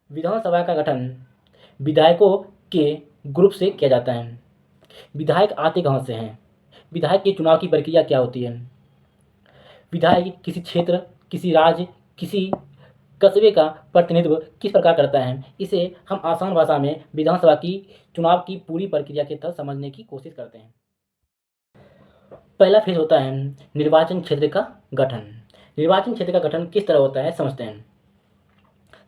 विधानसभा का गठन विधायकों के ग्रुप से किया जाता है। विधायक आते कहाँ से हैं? विधायक के चुनाव की प्रक्रिया क्या होती है? विधायक किसी क्षेत्र, किसी राज्य, किसी कस्बे का प्रतिनिधित्व किस प्रकार करता है, इसे हम आसान भाषा में विधानसभा की चुनाव की पूरी प्रक्रिया के तहत समझने की कोशिश करते हैं। पहला फेज होता है निर्वाचन क्षेत्र का गठन। निर्वाचन क्षेत्र का गठन किस तरह होता है समझते हैं।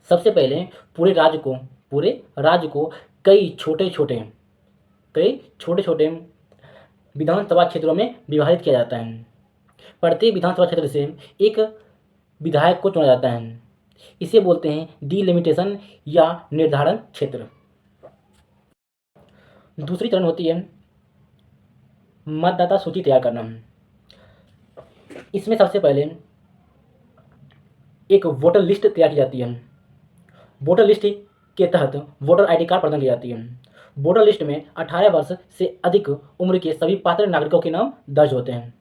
सबसे पहले पूरे राज्य को कई छोटे छोटे विधानसभा क्षेत्रों में विभाजित किया जाता है। प्रत्येक विधानसभा क्षेत्र से एक विधायक को चुना जाता है। इसे बोलते हैं डिलिमिटेशन या निर्धारण क्षेत्र। दूसरी चरण होती है मतदाता सूची तैयार करना। इसमें सबसे पहले एक वोटर लिस्ट तैयार की जाती है। वोटर लिस्ट के तहत वोटर आईडी कार्ड प्रदान की जाती है। वोटर लिस्ट में 18 वर्ष से अधिक उम्र के सभी पात्र नागरिकों के नाम दर्ज होते हैं।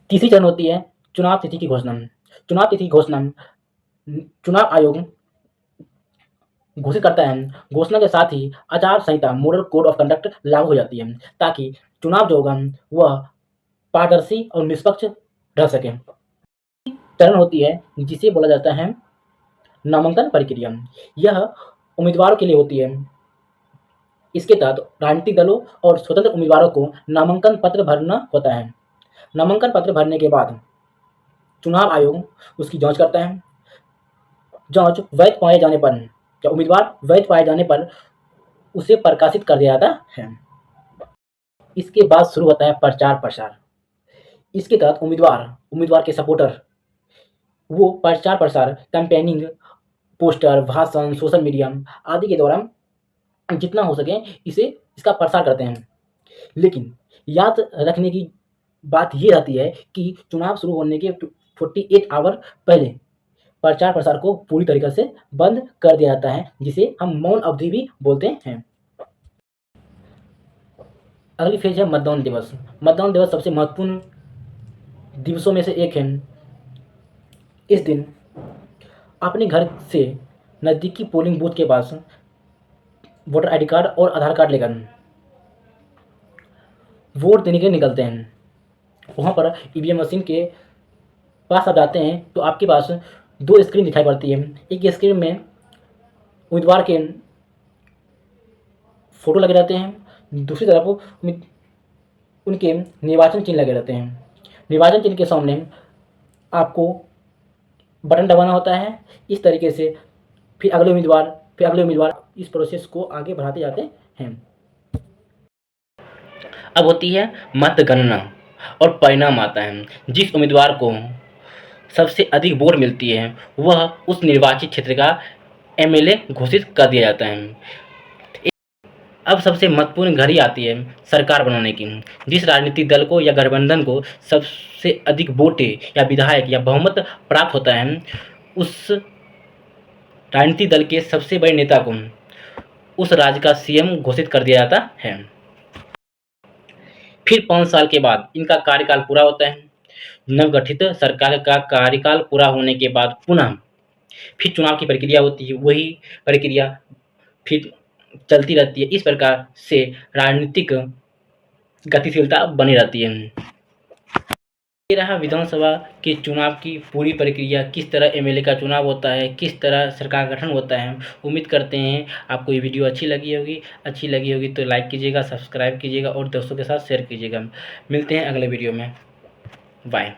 तीसरी चरण होती है चुनाव तिथि की घोषणा। चुनाव तिथि की घोषणा चुनाव आयोग घोषित करता है। घोषणा के साथ ही आचार संहिता मॉडल कोड ऑफ कंडक्ट लागू हो जाती है ताकि चुनाव जो होगा वह पारदर्शी और निष्पक्ष रह सके। चरण होती है जिसे बोला जाता है नामांकन प्रक्रिया। यह उम्मीदवारों के लिए होती है। इसके तहत राजनीतिक दलों और स्वतंत्र उम्मीदवारों को नामांकन पत्र भरना होता है। नामांकन पत्र भरने के बाद चुनाव आयोग उसकी जांच करता है। जांच वैध पाए जाने पर या उम्मीदवार वैध पाए जाने पर उसे प्रकाशित कर दिया जाता है। इसके बाद शुरू होता है प्रचार प्रसार। इसके तहत उम्मीदवार के सपोर्टर वो प्रचार प्रसार कैंपेनिंग, पोस्टर, भाषण, सोशल मीडिया आदि के द्वारा जितना हो सके इसका प्रसार करते हैं। लेकिन याद रखने की बात ये रहती है कि चुनाव शुरू होने के 48 आवर पहले प्रचार प्रसार को पूरी तरीके से बंद कर दिया जाता है, जिसे हम मौन अवधि भी बोलते हैं। अगली फेज है मतदान दिवस। मतदान दिवस सबसे महत्वपूर्ण दिवसों में से एक है। इस दिन अपने घर से नज़दीकी पोलिंग बूथ के पास वोटर आईडी कार्ड और आधार कार्ड लेकर वोट देने के लिए निकलते हैं। वहाँ पर ईवीएम मशीन के पास आप जाते हैं तो आपके पास 2 स्क्रीन दिखाई पड़ती है। एक स्क्रीन में उम्मीदवार के फोटो लगे रहते हैं, दूसरी तरफ उनके निर्वाचन चिन्ह लगे रहते हैं। निर्वाचन चिन्ह के सामने आपको बटन दबाना होता है। इस तरीके से फिर अगले उम्मीदवार इस प्रोसेस को आगे बढ़ाते जाते हैं। अब होती है मतगणना और परिणाम आता है। जिस उम्मीदवार को सबसे अधिक वोट मिलती है वह उस निर्वाचित क्षेत्र का एमएलए घोषित कर दिया जाता है। अब सबसे महत्वपूर्ण घड़ी आती है सरकार बनाने की। जिस राजनीतिक दल को या गठबंधन को सबसे अधिक वोटें या विधायक या बहुमत प्राप्त होता है उस राजनीतिक दल के सबसे बड़े नेता को उस राज्य का सीएम घोषित कर दिया जाता है। फिर 5 साल के बाद इनका कार्यकाल पूरा होता है। नवगठित सरकार का कार्यकाल पूरा होने के बाद पुनः फिर चुनाव की प्रक्रिया होती है। वही प्रक्रिया फिर चलती रहती है। इस प्रकार से राजनीतिक गतिशीलता बनी रहती है। ये रहा विधानसभा के चुनाव की पूरी प्रक्रिया, किस तरह एमएलए का चुनाव होता है, किस तरह सरकार गठन होता है। उम्मीद करते हैं आपको ये वीडियो अच्छी लगी होगी तो लाइक कीजिएगा, सब्सक्राइब कीजिएगा और दोस्तों के साथ शेयर कीजिएगा। मिलते हैं अगले वीडियो में। बाय।